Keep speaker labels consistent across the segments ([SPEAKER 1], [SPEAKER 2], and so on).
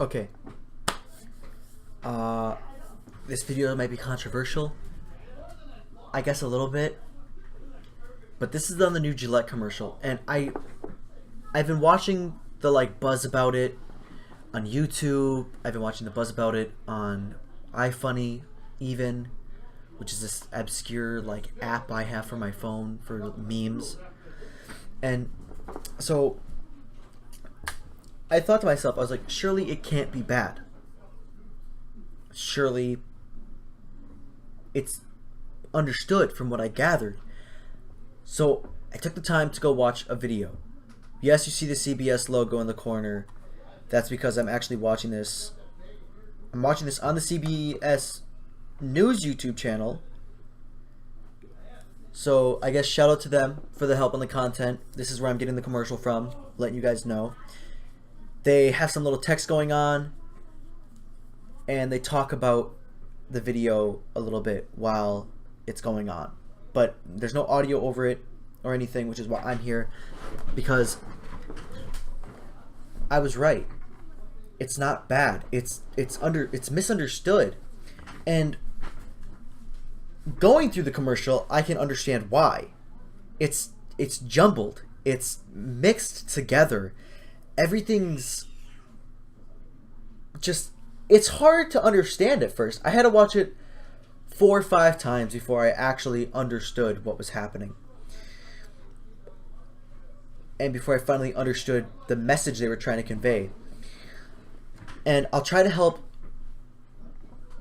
[SPEAKER 1] Okay. Uh, this video might be controversial. I guess a little bit. But this is on the new Gillette commercial, and I've been watching the buzz about it on YouTube. I've been watching the buzz about it on iFunny, even, which is this obscure app I have for my phone for memes. And so I thought to myself, I was like, surely it can't be bad. Surely it's understood from what I gathered. So I took the time to go watch a video. Yes, you see the CBS logo in the corner. That's because I'm actually watching this. I'm watching this on the CBS News YouTube channel. So I guess shout out to them for the help on the content. This is where I'm getting the commercial from, letting you guys know. They have some little text going on, and they talk about the video a little bit while it's going on. But there's no audio over it or anything, which is why I'm here, because I was right. It's not bad. It's misunderstood. And going through the commercial, I can understand why. It's jumbled. It's mixed together. Everything's just, it's hard to understand at first. I had to watch it 4 or 5 times before I actually understood what was happening. And before I finally understood the message they were trying to convey. And I'll try to help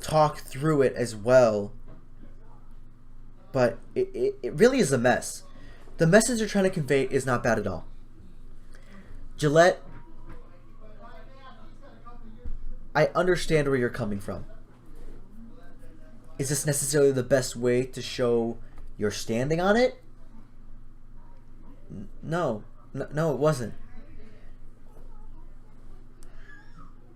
[SPEAKER 1] talk through it as well. But it really is a mess. The message they're trying to convey is not bad at all. Gillette, I understand where you're coming from. Is this necessarily the best way to show your standing on it? No, it wasn't.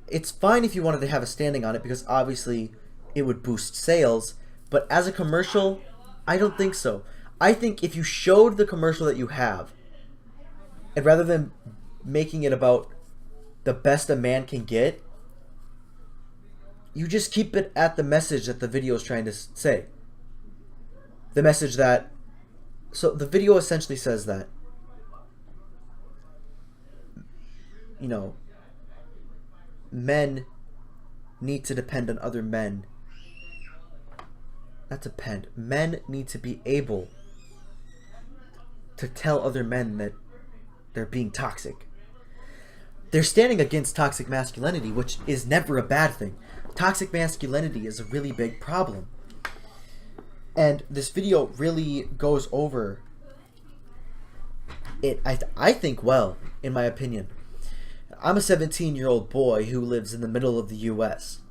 [SPEAKER 1] It's fine if you wanted to have a standing on it, because obviously it would boost sales, but as a commercial, I don't think so. I think if you showed the commercial that you have, and rather than making it about the best a man can get, you just keep it at the message that the video is trying to say. The message that... So the video essentially says that, you know, men need to depend on other men. Not depend. Men need to be able to tell other men that they're being toxic. They're standing against toxic masculinity, which is never a bad thing. Toxic masculinity is a really big problem. And this video really goes over it, I think, well, in my opinion. I'm a 17-year-old boy who lives in the middle of the US.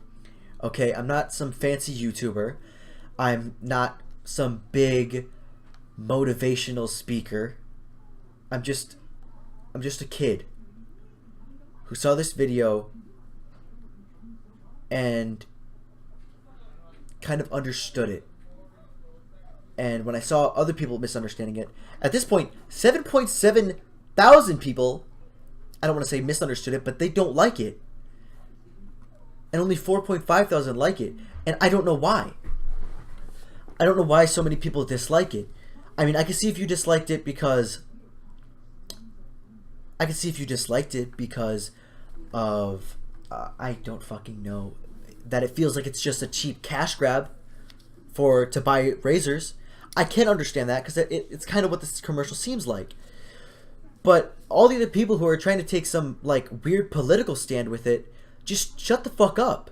[SPEAKER 1] Okay, I'm not some fancy YouTuber. I'm not some big motivational speaker. I'm just a kid who saw this video and kind of understood it. And when I saw other people misunderstanding it, at this point, 7.7 thousand people, I don't want to say misunderstood it, but they don't like it. And only 4.5 thousand like it. And I don't know why. I don't know why so many people dislike it. I mean, I can see if you disliked it because... of... I don't fucking know. That it feels like it's just a cheap cash grab to buy razors. I can understand that, because it's kind of what this commercial seems like. But all the other people who are trying to take some weird political stand with it, just shut the fuck up.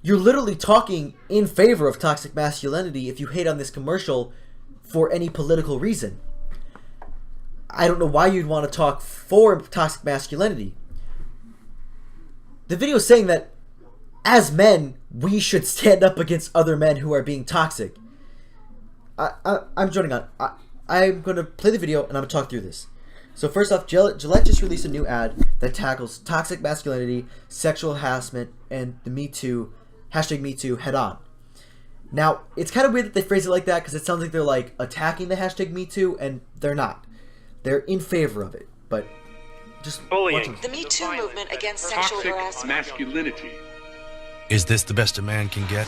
[SPEAKER 1] You're literally talking in favor of toxic masculinity if you hate on this commercial for any political reason. I don't know why you'd want to talk for toxic masculinity. The video is saying that as men, we should stand up against other men who are being toxic. I'm joining on. I'm going to play the video and I'm going to talk through this. So first off, Gillette just released a new ad that tackles toxic masculinity, sexual harassment, and the Me Too, #MeToo head on. Now, it's kind of weird that they phrase it like that, because it sounds like they're attacking the #MeToo, and they're not. They're in favor of it, but Just
[SPEAKER 2] Bullying.
[SPEAKER 3] The Me Too movement against sexual
[SPEAKER 2] Toxic
[SPEAKER 3] harassment.
[SPEAKER 2] masculinity.
[SPEAKER 4] Is this the best a man can get?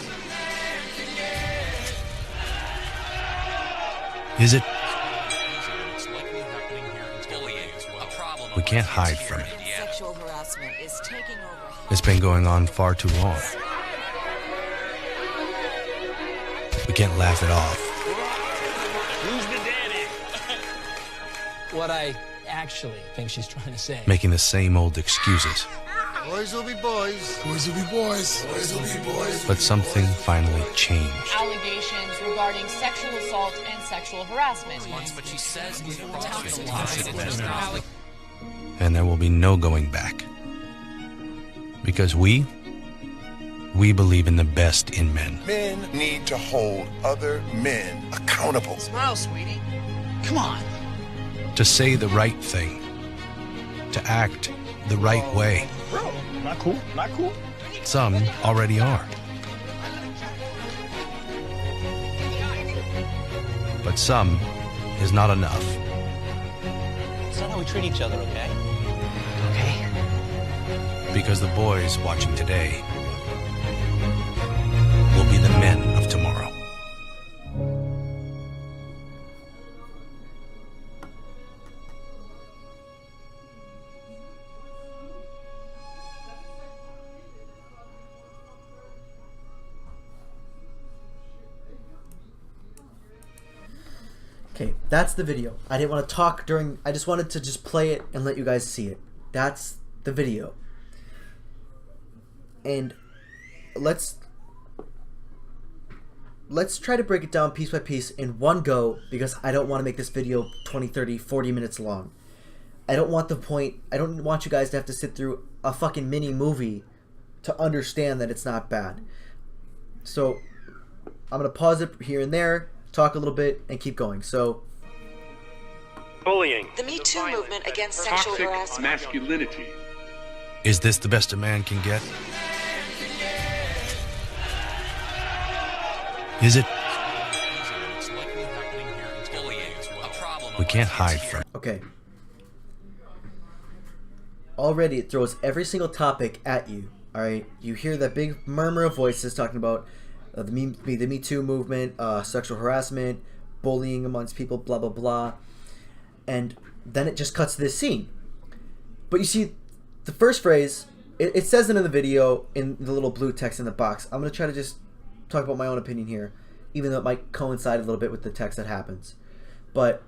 [SPEAKER 4] Is it? We can't hide from it.
[SPEAKER 3] Sexual harassment is taking over.
[SPEAKER 4] It's been going on far too long. We can't laugh it off.
[SPEAKER 5] Who's the daddy? What I actually think she's trying to say.
[SPEAKER 4] Making the same old excuses.
[SPEAKER 6] Boys will be boys. Boys will be boys. Boys will be boys.
[SPEAKER 4] But something finally changed.
[SPEAKER 7] Allegations regarding sexual assault and sexual harassment.
[SPEAKER 4] And there will be no going back. Because we believe in the best in men.
[SPEAKER 6] Men need to hold other men accountable.
[SPEAKER 5] Smile, sweetie. Come on.
[SPEAKER 4] To say the right thing. To act the right way.
[SPEAKER 5] Bro, not cool. Not cool.
[SPEAKER 4] Some already are. But some is not enough.
[SPEAKER 5] It's not how we treat each other, okay? Okay.
[SPEAKER 4] Because the boys watching today will be the men of tomorrow.
[SPEAKER 1] Okay, that's the video. I didn't want to talk during... I just wanted to just play it and let you guys see it. That's the video. And let's try to break it down piece by piece in one go, because I don't want to make this video 20, 30, 40 minutes long. I don't want you guys to have to sit through a fucking mini movie to understand that it's not bad. So I'm going to pause it here and there, talk a little bit, and keep going. So,
[SPEAKER 2] Bullying.
[SPEAKER 3] The Me Too movement against sexual
[SPEAKER 2] Toxic
[SPEAKER 3] harassment.
[SPEAKER 2] masculinity.
[SPEAKER 4] Is this the best a man can get? Is it? We can't hide from it.
[SPEAKER 1] okay. Already it throws every single topic at you. Alright? You hear that big murmur of voices talking about the Me Too movement, sexual harassment, bullying amongst people, blah, blah, blah. And then it just cuts to this scene. But you see, the first phrase, it says it in the video in the little blue text in the box. I'm going to try to just talk about my own opinion here, even though it might coincide a little bit with the text that happens. But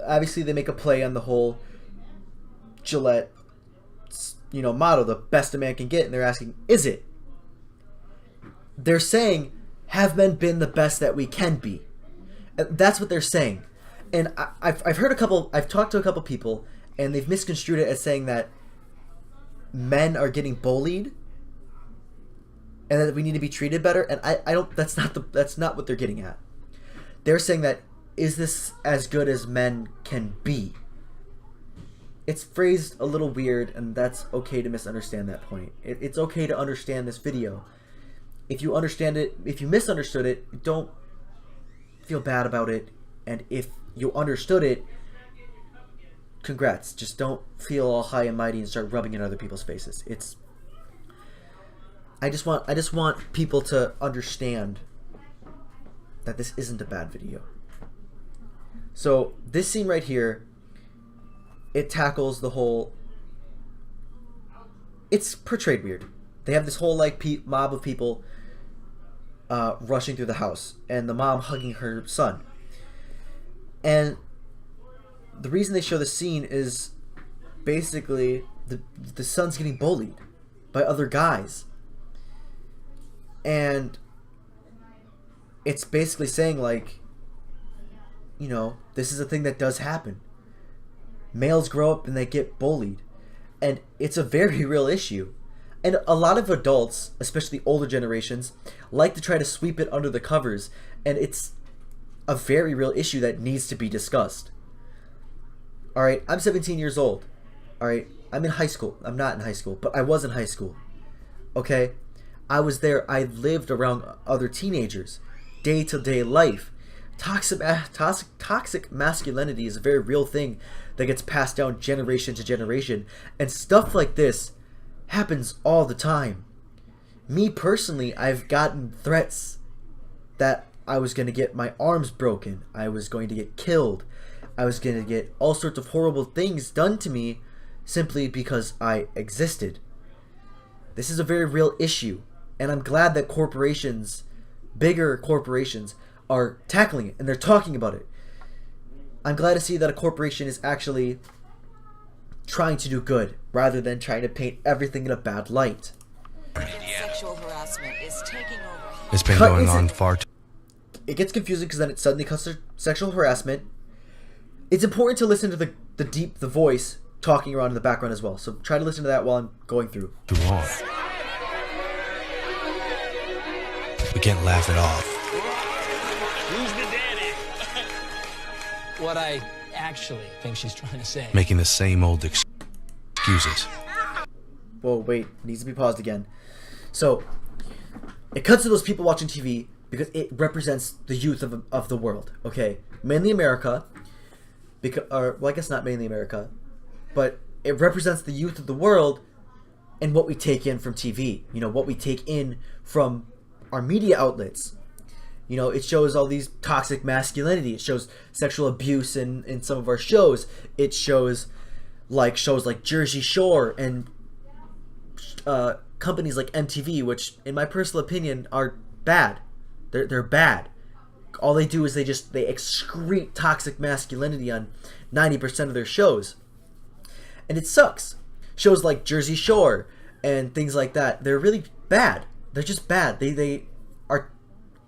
[SPEAKER 1] obviously they make a play on the whole Gillette, motto, the best a man can get, and they're asking, is it? They're saying, have men been the best that we can be? And that's what they're saying. And I've talked to a couple people, and they've misconstrued it as saying that men are getting bullied and that we need to be treated better. And I don't, that's not what they're getting at. They're saying that, is this as good as men can be? It's phrased a little weird, and that's okay to misunderstand that point. It's okay to understand this video. If you understand it, if you misunderstood it, don't feel bad about it. And if you understood it, congrats. Just don't feel all high and mighty and start rubbing it in other people's faces. I just want people to understand that this isn't a bad video. So this scene right here, it tackles the whole... It's portrayed weird. They have this whole mob of people rushing through the house, and the mom hugging her son. And the reason they show the scene is basically the son's getting bullied by other guys. And it's basically saying, like, this is a thing that does happen. Males grow up and they get bullied. And it's a very real issue. And a lot of adults, especially older generations, like to try to sweep it under the covers. And it's a very real issue that needs to be discussed. Alright, I'm 17 years old. Alright, I'm in high school. I'm not in high school, but I was in high school. Okay? I was there. I lived around other teenagers. Day-to-day life. toxic masculinity is a very real thing that gets passed down generation to generation, and stuff like this happens all the time. Me personally, I've gotten threats that I was going to get my arms broken, I was going to get killed, I was going to get all sorts of horrible things done to me simply because I existed. This is a very real issue, and I'm glad that corporations, bigger corporations, are tackling it and they're talking about it. I'm glad to see that a corporation is actually trying to do good rather than trying to paint everything in a bad light.
[SPEAKER 3] Sexual harassment is taking over.
[SPEAKER 4] It's been going on far too.
[SPEAKER 1] It gets confusing because then it suddenly cuts to sexual harassment. It's important to listen to the voice talking around in the background as well. So try to listen to that while I'm going through.
[SPEAKER 4] Too long. We can't laugh it off.
[SPEAKER 5] Who's the daddy? What I actually think she's trying to say.
[SPEAKER 4] Making the same old excuses.
[SPEAKER 1] Whoa, wait. Needs to be paused again. So, it cuts to those people watching TV because it represents the youth of the world, okay? Mainly America. Well, I guess not mainly America. But it represents the youth of the world and what we take in from TV. You know, what we take in from our media outlets. You know, it shows all these toxic masculinity. It shows sexual abuse in some of our shows. It shows like Jersey Shore and companies like MTV, which in my personal opinion are bad. They're bad. All they do is they excrete toxic masculinity on 90% of their shows. And it sucks. Shows like Jersey Shore and things like that, they're really bad. They're just bad.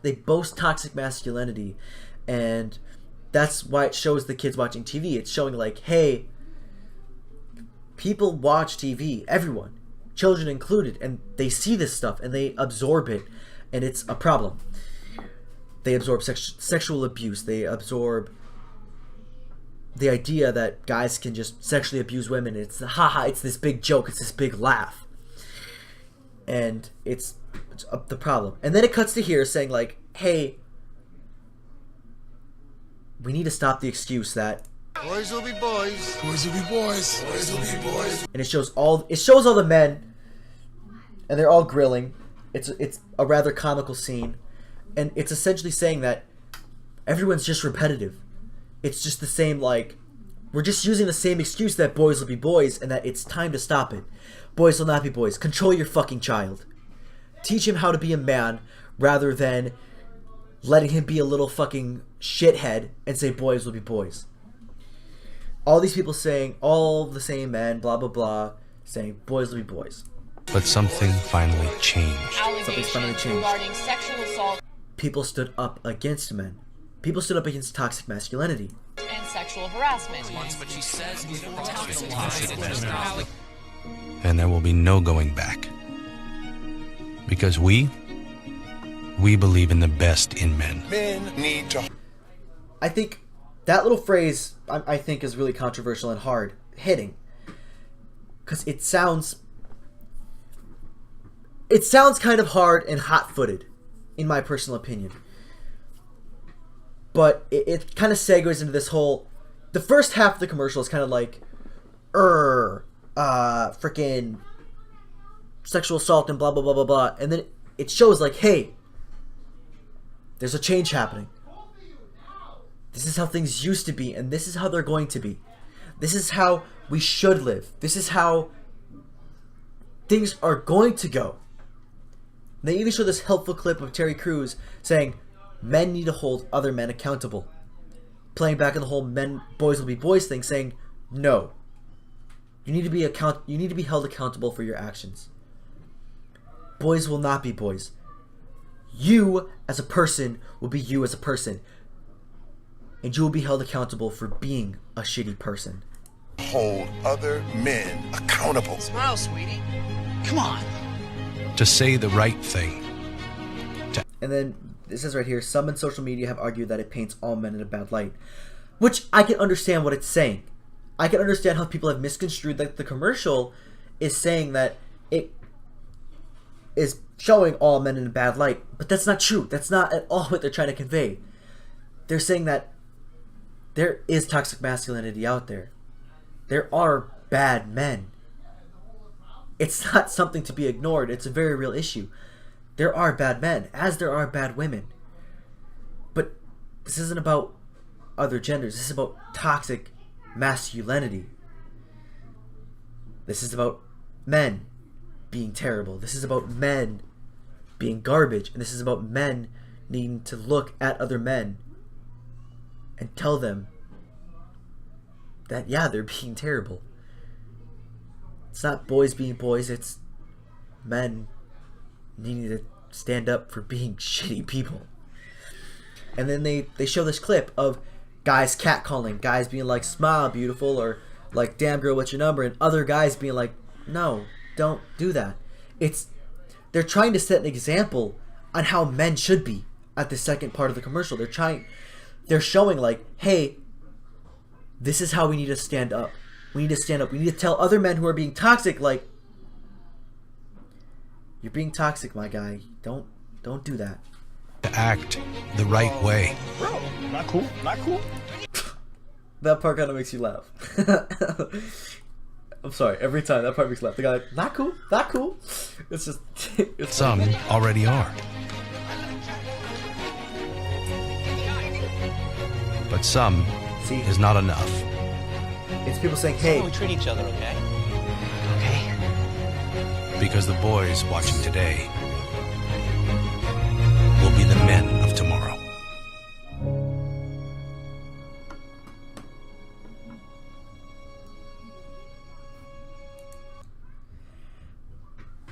[SPEAKER 1] They boast toxic masculinity, and that's why it shows the kids watching TV. It's showing like, hey, people watch TV, everyone, children included, and they see this stuff and they absorb it, and it's a problem. They absorb sexual abuse. They absorb the idea that guys can just sexually abuse women. It's this big joke. It's this big laugh. And it's the problem. And then it cuts to here saying like, hey, we need to stop the excuse that
[SPEAKER 6] Boys will be boys. Boys will be boys. Boys will be boys.
[SPEAKER 1] and it shows all the men, and they're all grilling. It's a rather comical scene, and it's essentially saying that everyone's just repetitive. It's just the same, like, we're just using the same excuse that boys will be boys and that it's time to stop it. Boys will not be boys. Control your fucking child. Teach him how to be a man rather than letting him be a little fucking shithead and say boys will be boys. All these people saying, all the same men, blah blah blah, saying boys will be boys.
[SPEAKER 4] But something finally changed.
[SPEAKER 7] Allegations regarding sexual assault
[SPEAKER 1] People stood up against men. People stood up against toxic masculinity.
[SPEAKER 7] and sexual harassment.
[SPEAKER 4] And there will be no going back. Because we believe in the best in men.
[SPEAKER 6] Men need to.
[SPEAKER 1] I think that little phrase, I think, is really controversial and hard hitting. Because it sounds kind of hard and hot-footed, in my personal opinion. But it kind of segues into this whole... The first half of the commercial is kind of like... freaking... sexual assault and blah, blah, blah, blah, blah. And then it shows like, hey, there's a change happening. This is how things used to be, and this is how they're going to be. This is how we should live. This is how things are going to go. They even show this helpful clip of Terry Crews saying, men need to hold other men accountable. Playing back on the whole boys will be boys thing, saying, no. You need to be held accountable for your actions. Boys will not be boys. You as a person will be you as a person. And you will be held accountable for being a shitty person.
[SPEAKER 6] Hold other men accountable.
[SPEAKER 5] Smile, sweetie. Come on.
[SPEAKER 4] To say the right thing.
[SPEAKER 1] And then it says right here, some in social media have argued that it paints all men in a bad light. Which I can understand what it's saying. I can understand how people have misconstrued that the commercial is saying that it is showing all men in a bad light. But that's not true. That's not at all what they're trying to convey. they're saying that there is toxic masculinity out there. There are bad men. It's not something to be ignored. It's a very real issue. There are bad men, as there are bad women. But this isn't about other genders. This is about toxic masculinity. This is about men being terrible. This is about men being garbage. And this is about men needing to look at other men and tell them that, yeah, they're being terrible. It's not boys being boys, it's men needing to stand up for being shitty people. And then they show this clip of guys catcalling, guys being like, smile, beautiful, or like, damn girl, what's your number? And other guys being like, no, don't do that. They're trying to set an example on how men should be at the second part of the commercial. They're showing like, hey, this is how we need to stand up. We need to stand up. We need to tell other men who are being toxic, like, you're being toxic, my guy. Don't do that.
[SPEAKER 4] To act the right way.
[SPEAKER 5] Bro, not cool. Not cool.
[SPEAKER 1] That part kind of makes you laugh. I'm sorry. Every time that part makes you laugh. The guy, like, not cool. Not cool. It's just. It's
[SPEAKER 4] Some
[SPEAKER 1] funny.
[SPEAKER 4] already are. But some
[SPEAKER 1] See,
[SPEAKER 4] is not enough.
[SPEAKER 1] it's people saying, hey,
[SPEAKER 5] We treat each other, okay? Okay.
[SPEAKER 4] Because the boys watching today will be the men of tomorrow.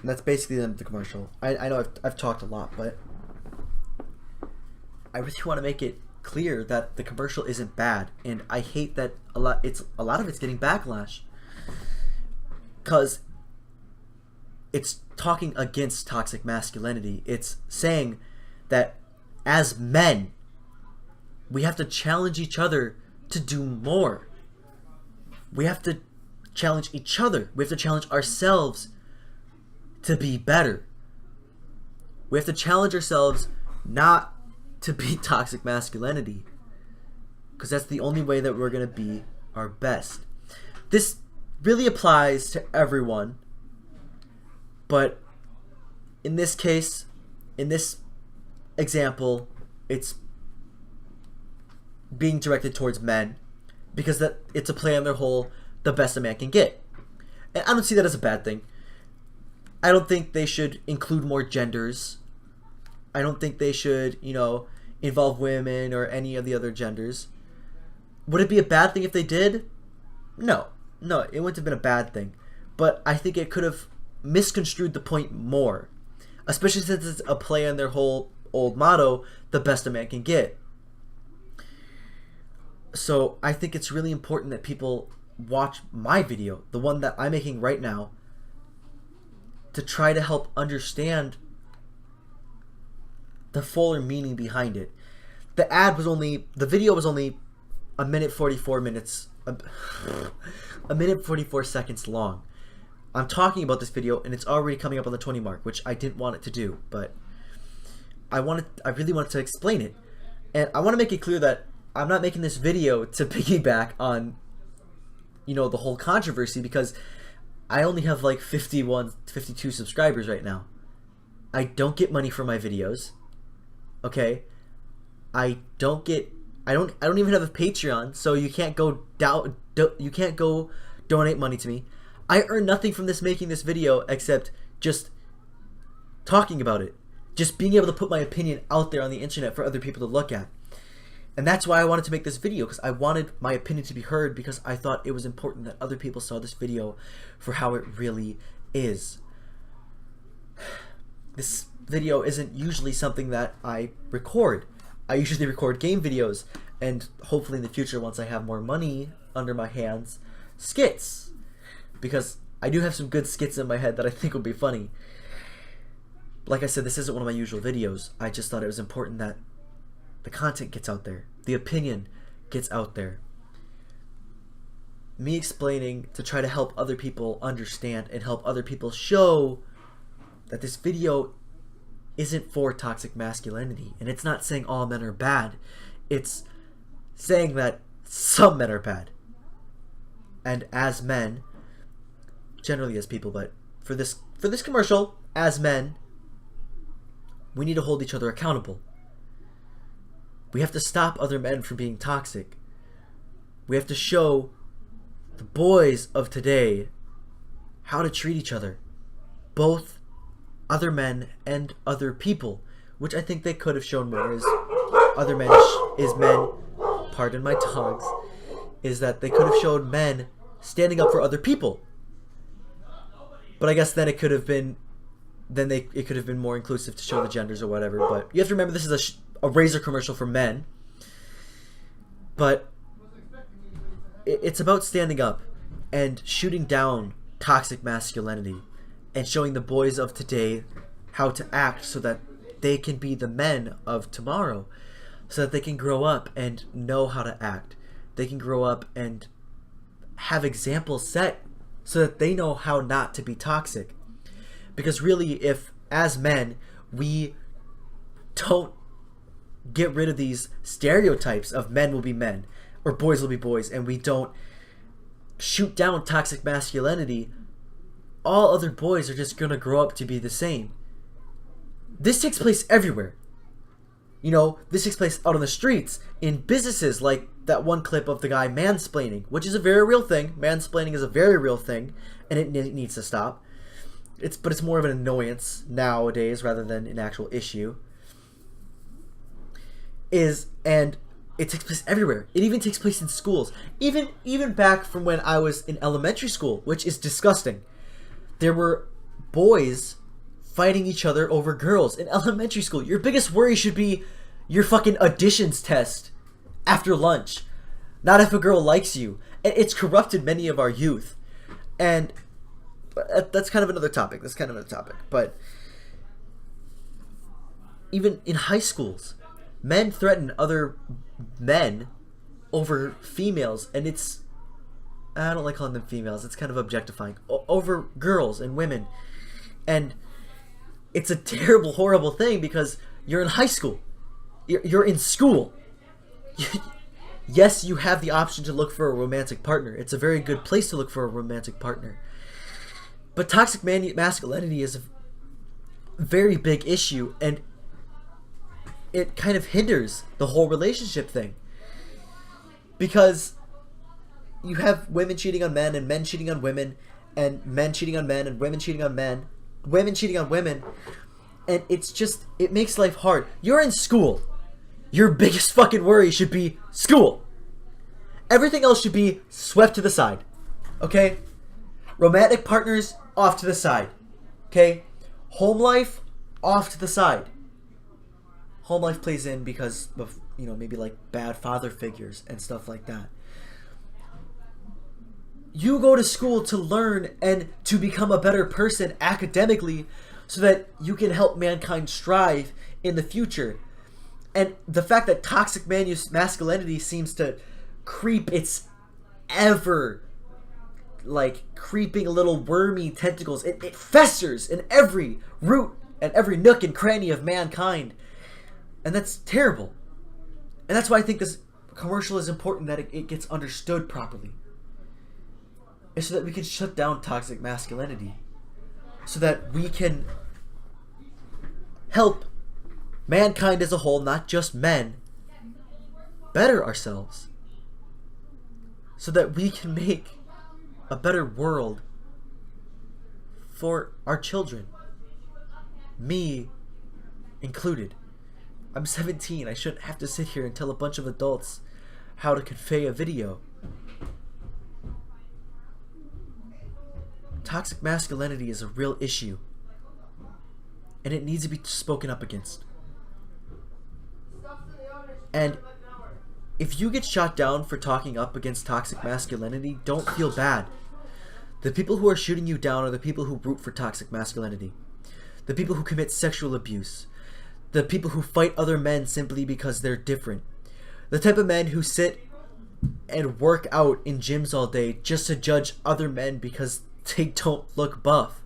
[SPEAKER 1] and that's basically the end of the commercial. I know I've talked a lot, but I really want to make it clear that the commercial isn't bad, and I hate that a lot of it's getting backlash because it's talking against toxic masculinity. It's saying that as men we have to challenge each other to do more. We have to challenge each other. We have to challenge ourselves to be better. We have to challenge ourselves not to be toxic masculinity, because that's the only way that we're going to be our best. This really applies to everyone, but in this case, in this example, it's being directed towards men because that it's a play on their whole the best a man can get. And I don't see that as a bad thing. I don't think they should include more genders. I don't think they should, involve women or any of the other genders. Would it be a bad thing if they did? No, it wouldn't have been a bad thing. But I think it could have misconstrued the point more, especially since it's a play on their whole old motto, the best a man can get. So I think it's really important that people watch my video, the one that I'm making right now, to try to help understand the fuller meaning behind it. The video was only a minute 44 seconds long. I'm talking about this video and it's already coming up on the 20 mark, which I didn't want it to do, but I really wanted to explain it. And I want to make it clear that I'm not making this video to piggyback on, the whole controversy, because I only have like 52 subscribers right now. I don't get money for my videos. Okay? I don't even have a Patreon, so you can't go donate money to me. I earn nothing from making this video except just talking about it. Just being able to put my opinion out there on the internet for other people to look at. And that's why I wanted to make this video, because I wanted my opinion to be heard, because I thought it was important that other people saw this video for how it really is. This video isn't usually something that I record. I usually record game videos, and hopefully in the future, once I have more money under my hands, skits. Because I do have some good skits in my head that I think will be funny. Like I said, this isn't one of my usual videos. I just thought it was important that the content gets out there. The opinion gets out there. Me explaining to try to help other people understand and help other people show that this video isn't for toxic masculinity. And it's not saying all men are bad. It's saying that some men are bad. And as men, generally as people, but for this commercial, as men, we need to hold each other accountable. We have to stop other men from being toxic. We have to show the boys of today how to treat each other, both other men and other people, which I think they could have shown more. Is other men is men, pardon my tongues, is that they could have showed men standing up for other people. But I guess then it could have been, it could have been more inclusive to show the genders or whatever. But you have to remember this is a razor commercial for men. But it's about standing up and shooting down toxic masculinity and showing the boys of today how to act so that they can be the men of tomorrow, so that they can grow up and know how to act. They can grow up and have examples set so that they know how not to be toxic. Because really, if as men we don't get rid of these stereotypes of men will be men or boys will be boys, and we don't shoot down toxic masculinity, all other boys are just going to grow up to be the same. This takes place everywhere. You know, this takes place out on the streets, in businesses, like that one clip of the guy mansplaining, which is a very real thing. Mansplaining is a very real thing, and it needs to stop. But it's more of an annoyance nowadays rather than an actual issue. And it takes place everywhere. It even takes place in schools. Even back from when I was in elementary school, which is disgusting. There were boys fighting each other over girls in elementary school. Your biggest worry should be your fucking additions test after lunch, not if a girl likes you. And it's corrupted many of our youth. And that's kind of another topic. But even in high schools, men threaten other men over females, and I don't like calling them females, it's kind of objectifying, over girls and women. And it's a terrible, horrible thing because you're in high school. You're in school. Yes, you have the option to look for a romantic partner. It's a very good place to look for a romantic partner. But toxic masculinity is a very big issue, and it kind of hinders the whole relationship thing. Because you have women cheating on men, and men cheating on women, and men cheating on men, and women cheating on men, women cheating on women, and it makes life hard. You're in school. Your biggest fucking worry should be school. Everything else should be swept to the side. Okay? Romantic partners, off to the side. Okay? Home life, off to the side. Home life plays in because of, maybe like bad father figures and stuff like that. You go to school to learn and to become a better person academically so that you can help mankind strive in the future. And the fact that toxic masculinity seems to creep its ever creeping little wormy tentacles. It festers in every root and every nook and cranny of mankind. And that's terrible. And that's why I think this commercial is important, that it gets understood properly. It's so that we can shut down toxic masculinity. So that we can help mankind as a whole, not just men, better ourselves. So that we can make a better world for our children. Me included. I'm 17. I shouldn't have to sit here and tell a bunch of adults how to convey a video. Toxic masculinity is a real issue, and it needs to be spoken up against. And if you get shot down for talking up against toxic masculinity, don't feel bad. The people who are shooting you down are the people who root for toxic masculinity. The people who commit sexual abuse. The people who fight other men simply because they're different. The type of men who sit and work out in gyms all day just to judge other men because they don't look buff.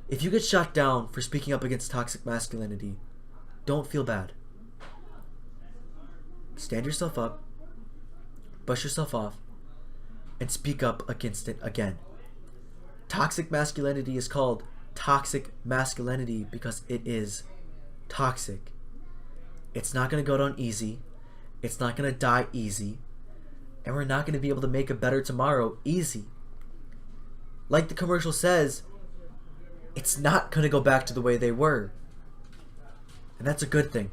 [SPEAKER 1] If you get shot down for speaking up against toxic masculinity, don't feel bad. stand yourself up, brush yourself off, and speak up against it again. Toxic masculinity is called toxic masculinity because it is toxic. It's not going to go down easy. It's not going to die easy. And we're not going to be able to make a better tomorrow easy. Like the commercial says, it's not going to go back to the way they were. And that's a good thing.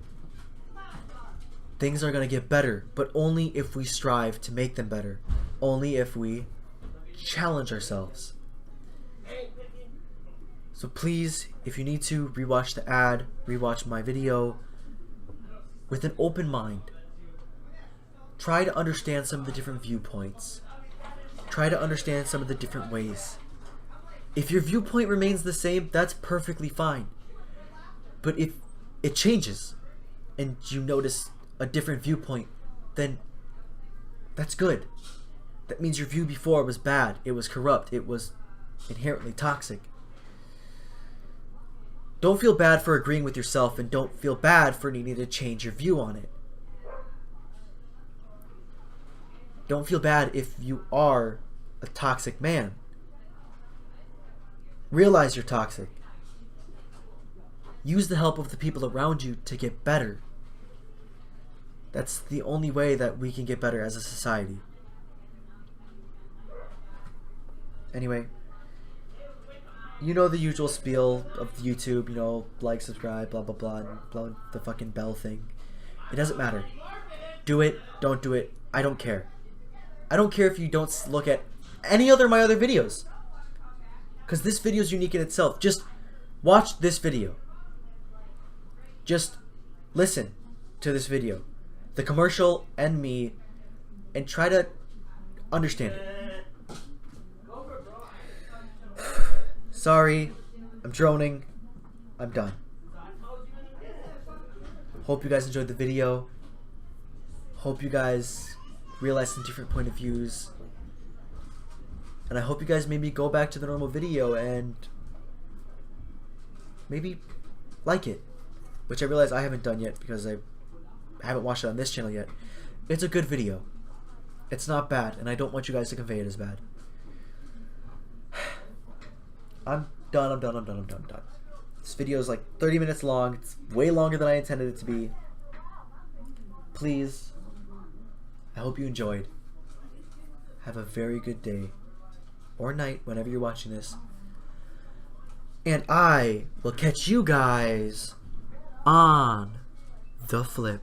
[SPEAKER 1] Things are going to get better, but only if we strive to make them better. Only if we challenge ourselves. So please, if you need to, rewatch the ad, rewatch my video with an open mind. Try to understand some of the different viewpoints. Try to understand some of the different ways. If your viewpoint remains the same, that's perfectly fine. But if it changes and you notice a different viewpoint, then that's good. That means your view before was bad. It was corrupt. It was inherently toxic. Don't feel bad for agreeing with yourself, and don't feel bad for needing to change your view on it. Don't feel bad if you are a toxic man. Realize you're toxic. Use the help of the people around you to get better. That's the only way that we can get better as a society. Anyway, you know the usual spiel of YouTube, you know, like, subscribe, blah, blah, blah, and blah, the fucking bell thing. It doesn't matter. Do it, don't do it, I don't care. I don't care if you don't look at any other of my other videos. Because this video is unique in itself. Just watch this video. Just listen to this video. The commercial and me, and try to understand it. Sorry, I'm droning. I'm done. Hope you guys enjoyed the video. Hope you guys realized some different point of views. And I hope you guys maybe go back to the normal video and maybe like it. Which I realize I haven't done yet because I haven't watched it on this channel yet. It's a good video. It's not bad, and I don't want you guys to convey it as bad. I'm done. This video is like 30 minutes long. It's way longer than I intended it to be. Please, I hope you enjoyed. Have a very good day or night whenever you're watching this. And I will catch you guys on the flip.